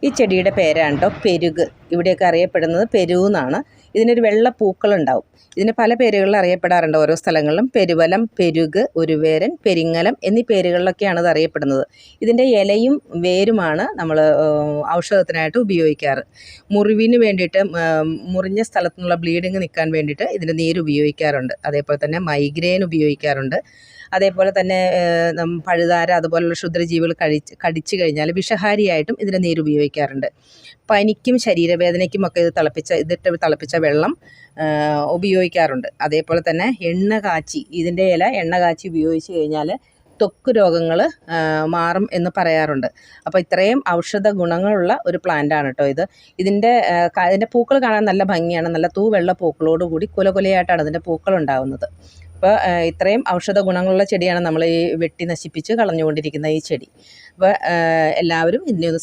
ഈ ചെടിയുടെ പേരാണ് കേട്ടോ പെരുക്. ഇവിടെയൊക്കെ അറിയപ്പെടുന്നത് പെരു എന്നാണ്. ഇതിനൊരു വെള്ള പൂക്കളുണ്ടാവും. ഇതിന് പല പേരുകളിൽ അറിയപ്പെടാറുണ്ട് ഓരോ സ്ഥലങ്ങളിലും. പെരുവലം, പെരുക്, ഒരുവേരൻ, പെരിങ്ങലം എന്നീ പേരുകളിലൊക്കെയാണ് ഇത് അറിയപ്പെടുന്നത്. ഇതിൻ്റെ ഇലയും വേരുമാണ് നമ്മൾ ഔഷധത്തിനായിട്ട് ഉപയോഗിക്കാറ്. മുറിവിന് വേണ്ടിയിട്ട്, മുറിഞ്ഞ സ്ഥലത്തു നിന്നുള്ള ബ്ലീഡിങ് നിൽക്കാൻ വേണ്ടിയിട്ട് ഇതിൻ്റെ നീര് ഉപയോഗിക്കാറുണ്ട്. അതേപോലെ തന്നെ മൈഗ്രെയിൻ ഉപയോഗിക്കാറുണ്ട്. അതേപോലെ തന്നെ പഴുതാര അതുപോലുള്ള ക്ഷുദ്രജീവികൾ കടിച്ചു കഴിഞ്ഞാൽ വിഷഹാരിയായിട്ടും ഇതിൻ്റെ നീര് ഉപയോഗിക്കാറുണ്ട്. പനിക്കും ശരീരവേദനയ്ക്കുമൊക്കെ ഇതിട്ട് തിളപ്പിച്ച വെള്ളം ഉപയോഗിക്കാറുണ്ട്. അതേപോലെ തന്നെ ഇതിൻ്റെ ഇല എണ്ണ കാച്ചി ഉപയോഗിച്ച് കഴിഞ്ഞാൽ ത്വക്ക് രോഗങ്ങൾ മാറും എന്ന് പറയാറുണ്ട്. അപ്പോൾ ഇത്രയും ഔഷധ ഗുണങ്ങളുള്ള ഒരു പ്ലാന്റാണ് കേട്ടോ ഇത്. ഇതിൻ്റെ പൂക്കൾ കാണാൻ നല്ല ഭംഗിയാണ്. നല്ല തൂവെള്ള പൂക്കളോടുകൂടി കുലകുലയായിട്ടാണ് ഇതിൻ്റെ പൂക്കൾ ഉണ്ടാകുന്നത്. അപ്പോൾ ഇത്രയും ഔഷധ ഗുണങ്ങളുള്ള ചെടിയാണ് നമ്മൾ ഈ വെട്ടി നശിപ്പിച്ച് കളഞ്ഞുകൊണ്ടിരിക്കുന്ന ഈ ചെടി. അപ്പോൾ എല്ലാവരും ഇതിനെ ഒന്ന്